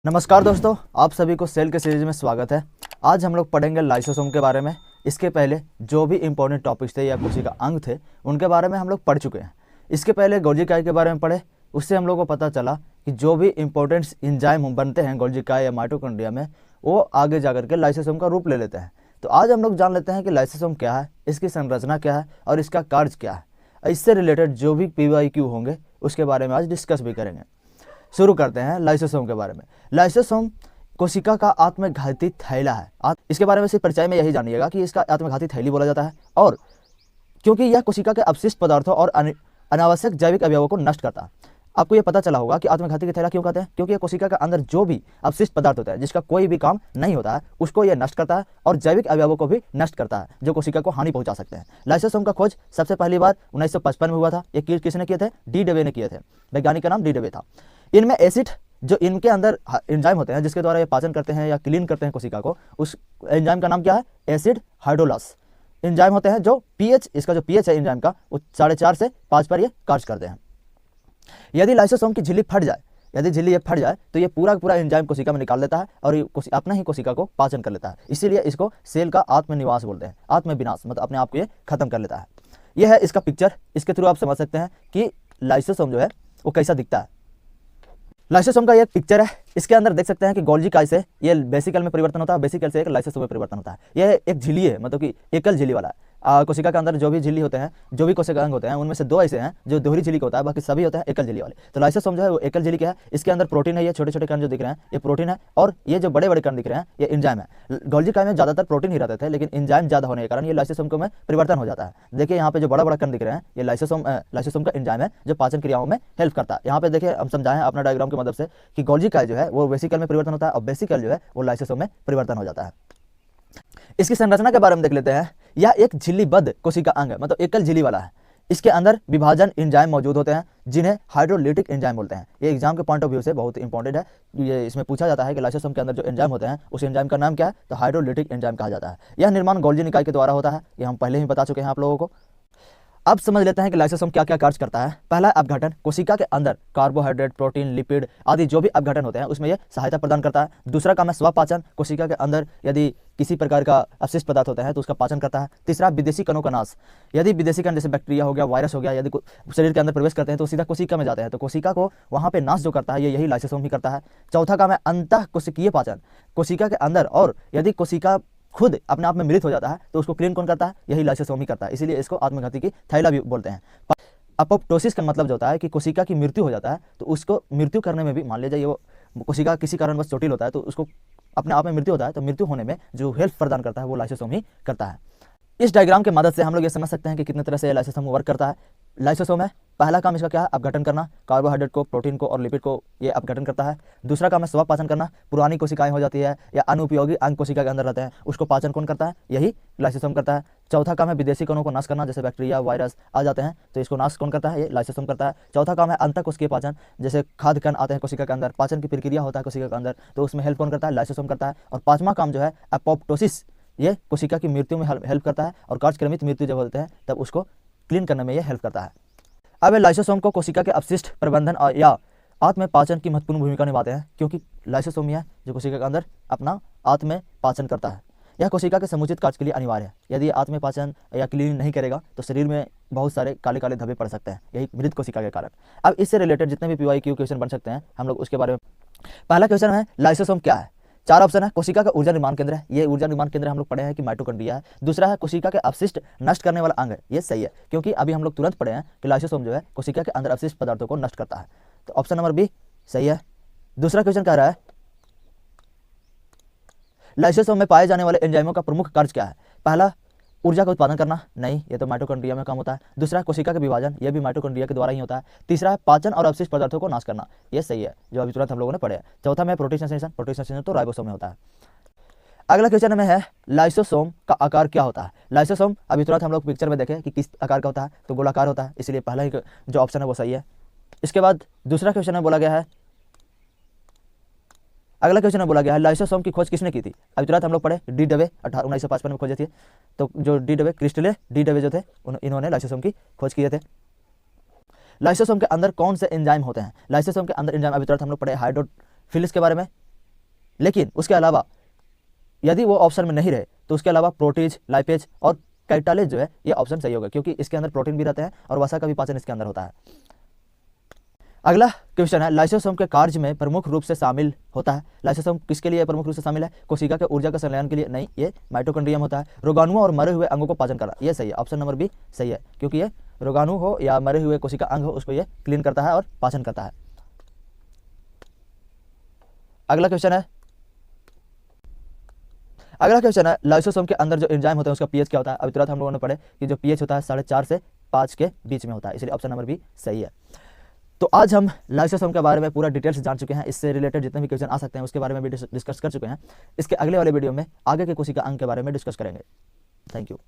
नमस्कार दोस्तों, आप सभी को सेल के सीरीज में स्वागत है। आज हम लोग पढ़ेंगे लाइसोसोम के बारे में। इसके पहले जो भी इंपॉर्टेंट टॉपिक्स थे या कोशिका अंग थे उनके बारे में हम लोग पढ़ चुके हैं। इसके पहले गोल्गी काई के बारे में पढ़े, उससे हम लोग को पता चला कि जो भी इंपॉर्टेंट एंजाइम बनते हैं गोल्गी काई या माइटोकॉन्ड्रिया में, वो आगे जाकर के लाइसोसोम का रूप ले लेते हैं। तो आज हम लोग जान लेते हैं कि लाइसोसोम क्या है, इसकी संरचना क्या है और इसका कार्य क्या है। इससे रिलेटेड जो भी PYQ होंगे उसके बारे में आज डिस्कस भी करेंगे। शुरू करते हैं लाइसोसोम के बारे में। लाइसोसोम कोशिका का आत्मघाती थैला है। इसके बारे में सिर्फ परिचय में यही जानिएगा कि इसका आत्मघाती थैली बोला जाता है, और क्योंकि यह कोशिका के अपशिष्ट पदार्थों और अनावश्यक जैविक अवयवों को नष्ट करता है। आपको यह पता चला होगा कि आत्मघाती का थैला क्यों कहते हैं, क्योंकि यह कोशिका के अंदर जो भी अपशिष्ट पदार्थ होता है जिसका कोई भी काम नहीं होता है उसको यह नष्ट करता है, और जैविक अवयवों को भी नष्ट करता है जो कोशिका को हानि पहुंचा सकते हैं। लाइसोसोम का खोज सबसे पहली बार 1955 में हुआ था। ये किसने किए थे? डी डेवे ने किए थे। वैज्ञानिक का नाम डी डेवे था। इनमें एसिड जो इनके अंदर एंजाइम होते हैं जिसके द्वारा ये पाचन करते हैं या क्लीन करते हैं कोशिका को, उस एंजाइम का नाम क्या है? एसिड हाइड्रोलास एंजाइम होते हैं। जो पीएच, इसका जो पीएच है एंजाइम का, वो 4.5 से 5 पर ये कार्य करते हैं। यदि लाइसोसोम की झिल्ली फट जाए, यदि झिल्ली ये फट जाए तो ये पूरा एंजाइम कोशिका में निकाल देता है और ये अपना ही कोशिका को पाचन कर लेता है। इसीलिए इसको सेल का आत्मनिवास बोलते हैं। आत्मविनाश मतलब अपने आप को ये खत्म कर लेता है। यह है इसका पिक्चर। इसके थ्रू आप समझ सकते हैं कि लाइसोसोम जो है वो कैसा दिखता है। लाइसोसोम का ये पिक्चर है। इसके अंदर देख सकते हैं कि गोल्गी काई से ये बेसिकल में परिवर्तन होता है, बेसिकल से एक लाइसोसोम में परिवर्तन होता है। यह एक झिल्ली है, मतलब कि एकल झिल्ली वाला है। कोशिका के अंदर जो भी झिल्ली होते हैं, जो भी कोशिका अंग होते हैं, उनमें से 2 ऐसे हैं जो दोहरी झिल्ली का होता है, बाकी सभी होते हैं एकल झिल्ली वाले। तो लाइसोसोम जो है वो एकल झिल्ली का है। इसके अंदर प्रोटीन है, ये छोटे छोटे कण जो दिख रहे हैं ये प्रोटीन है, और ये जो बड़े बड़े कण दिख रहे हैं ये एंजाइम है। गोल्गी काई में ज्यादातर प्रोटीन ही रहते थे, लेकिन एंजाइम ज्यादा होने के कारण ये लाइसोसोम में परिवर्तन हो जाता है। देखिए यहाँ पे जो बड़ा बड़ा कण दिख रहे हैं ये लाइसोसोम का एंजाइम है जो पाचन क्रियाओं में हेल्प करता है। यहाँ पे देखिए हम समझाएं अपना डायग्राम की मदद से कि गोल्गी काई जो है वो वेसिकल में परिवर्तन होता है और वेसिकल जो है वो लाइसोसोम में परिवर्तन हो जाता है। इसकी संरचना के बारे में देख लेते हैं। यह एक झिल्लीबद्ध कोशिका अंग है, मतलब एकल झिल्ली वाला है। इसके अंदर विभाजन एंजाइम मौजूद होते हैं जिन्हें हाइड्रोलिटिक एंजाइम बोलते हैं। ये एग्जाम के पॉइंट ऑफ व्यू से बहुत इंपॉर्टेंट है। ये इसमें पूछा जाता है कि लाइसोसोम के अंदर जो एंजाइम होते हैं उस एंजाइम का नाम क्या है, तो हाइड्रोलिटिक एंजाइम कहा जाता है। यह निर्माण गोल्गी निकाय के द्वारा होता है, ये हम पहले ही बता चुके हैं आप लोगों को। अब समझ लेते हैं कि लाइसोसोम क्या क्या कार्य करता है। पहला अपघटन, कोशिका के अंदर कार्बोहाइड्रेट, प्रोटीन, लिपिड आदि जो भी अपघटन होते हैं उसमें यह सहायता प्रदान करता है। दूसरा काम है स्वपाचन, कोशिका के अंदर यदि किसी प्रकार का अपशिष्ट पदार्थ होता है तो उसका पाचन करता है। तीसरा विदेशी कणों का नाश, यदि विदेशी कण जैसे बैक्टीरिया हो गया, वायरस हो गया, यदि शरीर के अंदर प्रवेश करते हैं तो सीधा कोशिका में जाते हैं, तो कोशिका को वहां पे नाश जो करता है यही लाइसोसोम ही करता है। चौथा काम है अंतः कोशिकीय पाचन, कोशिका के अंदर, और यदि कोशिका खुद अपने आप में मृत हो जाता है तो उसको क्लीन कौन करता है? यही लाइसोसोम ही करता है। इसीलिए इसको आत्मघाती की थैला भी बोलते हैं। अपोप्टोसिस का मतलब जो होता है कि कोशिका की मृत्यु हो जाता है, तो उसको मृत्यु करने में भी, मान लीजिए वो कोशिका किसी कारणवश चोटिल होता है तो उसको अपने आप में मृत्यु होता है, तो मृत्यु होने में जो हेल्प प्रदान करता है वो लाइसोसोम ही करता है। इस डायग्राम की मदद से हम लोग ये समझ सकते हैं कि कितने तरह से लाइसोसोम वर्क करता है। लाइसोसोम है, पहला काम इसका क्या है? अपघटन करना, कार्बोहाइड्रेट को, प्रोटीन को और लिपिड को ये अपघटन करता है। दूसरा काम है स्वपाचन करना, पुरानी कोशिकाएं हो जाती है या अनुपयोगी अंग कोशिका के अंदर रहते हैं उसको पाचन कौन करता है? यही लाइसोसोम करता है। चौथा काम है विदेशी कणों को नाश करना, जैसे बैक्टीरिया, वायरस आ जाते हैं तो इसको नाश कौन करता है? ये लाइसोसोम करता है। चौथा काम है अंतःकोशिकीय पाचन, जैसे खाद्य कण आते हैं कोशिका के अंदर, पाचन की प्रक्रिया होता है कोशिका के अंदर, तो उसमें हेल्प कौन करता है? लाइसोसोम करता है। और पांचवा काम जो है अपोप्टोसिस, ये कोशिका की मृत्यु में हेल्प करता है, और कार्यक्रमित मृत्यु जब होते हैं तब उसको क्लीन करने में यह हेल्प करता है। अब लाइसोसोम को कोशिका के अपशिष्ट प्रबंधन या आत्म पाचन की महत्वपूर्ण भूमिका निभाते हैं, क्योंकि लाइसोसोम है जो कोशिका के अंदर अपना आत्म पाचन करता है। यह कोशिका के समुचित कार्य के लिए अनिवार्य है। यदि आत्म पाचन या क्लीन नहीं करेगा तो शरीर में बहुत सारे काले काले धब्बे पड़ सकते हैं, यही मृत कोशिका के कारण। अब इससे रिलेटेड जितने भी PYQ क्वेश्चन बन सकते हैं हम लोग उसके बारे में। पहला क्वेश्चन है लाइसोसोम क्या है? 4 ऑप्शन है। कोशिका का ऊर्जा निर्माण केंद्र है, ये ऊर्जा निर्माण केंद्र हम लोग पढ़े हैं कि माइटोकॉन्ड्रिया है। दूसरा है कोशिका के अपशिष्ट नष्ट करने वाला अंग है, ये सही है, क्योंकि अभी हम लोग तुरंत पढ़े हैं कि लाइसोसोम जो है कोशिका के अंदर अपशिष्ट पदार्थों को नष्ट करता है, तो ऑप्शन नंबर बी सही है। दूसरा क्वेश्चन कह रहा है लाइसोसोम में पाए जाने वाले एंजाइमों का प्रमुख कार्य क्या है? पहला ऊर्जा का उत्पादन करना, नहीं, ये तो माइटोकॉन्ड्रिया में काम होता है। दूसरा कोशिका का विभाजन, यह भी माइटोकॉन्ड्रिया के द्वारा ही होता है। तीसरा है पाचन और अपशिष्ट पदार्थों को नाश करना, यह सही है जो अभी तुरंत हम लोगों ने पढ़े। चौथा में प्रोटीन संश्लेषण, प्रोटीन संश्लेषण तो राइबोसोम में होता है। अगला क्वेश्चन में है लाइसोसोम का आकार क्या होता है? लाइसोसोम अभी तुरंत हम लोग पिक्चर में देखें कि किस आकार का होता है, तो गोलाकार होता है, इसलिए पहला ही जो ऑप्शन है वो सही है। इसके बाद दूसरा क्वेश्चन में बोला गया है, अगला क्वेश्चन में बोला गया है लाइसोसोम की खोज किसने की थी? अभी तुरंत हम लोग पढ़े डी डेवे 1955 में खोजे थे, तो जो डी डेवे, क्रिस्टले डी डेवे जो थे इन्होंने लाइसोसोम की खोज किए थे। लाइसोसोम के अंदर कौन से एंजाइम होते हैं? लाइसोसोम के अंदर एंजाइम अभी तुरंत हम लोग पढ़े हाइड्रोफिलिस के बारे में, लेकिन उसके अलावा यदि वो ऑप्शन में नहीं रहे तो उसके अलावा प्रोटीज, लाइपेज और कैटालेज जो है ये ऑप्शन सही होगा, क्योंकि इसके अंदर प्रोटीन भी रहते हैं और वसा का भी पाचन इसके अंदर होता है। अगला क्वेश्चन है, लाइसोसोम के कार्य में प्रमुख रूप से शामिल होता है। लाइसोसोम किसके लिए प्रमुख रूप से शामिल है? कोशिका के ऊर्जा का संलयन के लिए नहीं, ये माइटोकॉन्ड्रियम होता है। रोगाणुओं और मरे हुए अंगों को पाचन करना, ये सही है, ऑप्शन नंबर बी सही है, क्योंकि ये रोगाणु हो या मरे हुए कोशिका अंग हो उसको ये क्लीन करता है और पाचन करता है। अगला क्वेश्चन है, लाइसोसोम के अंदर जो एंजाइम होते हैं उसका पीएच क्या होता है? अभी तुरंत हम लोगों ने पढ़े कि जो पीएच होता है 4.5 से 5 के बीच में होता है, इसलिए ऑप्शन नंबर बी सही है। तो आज हम लाइसोसोम के बारे में पूरा डिटेल्स जान चुके हैं, इससे रिलेटेड जितने भी क्वेश्चन आ सकते हैं उसके बारे में भी डिस्कस कर चुके हैं। इसके अगले वाले वीडियो में आगे के कोशिका अंग के बारे में डिस्कस करेंगे। Thank you.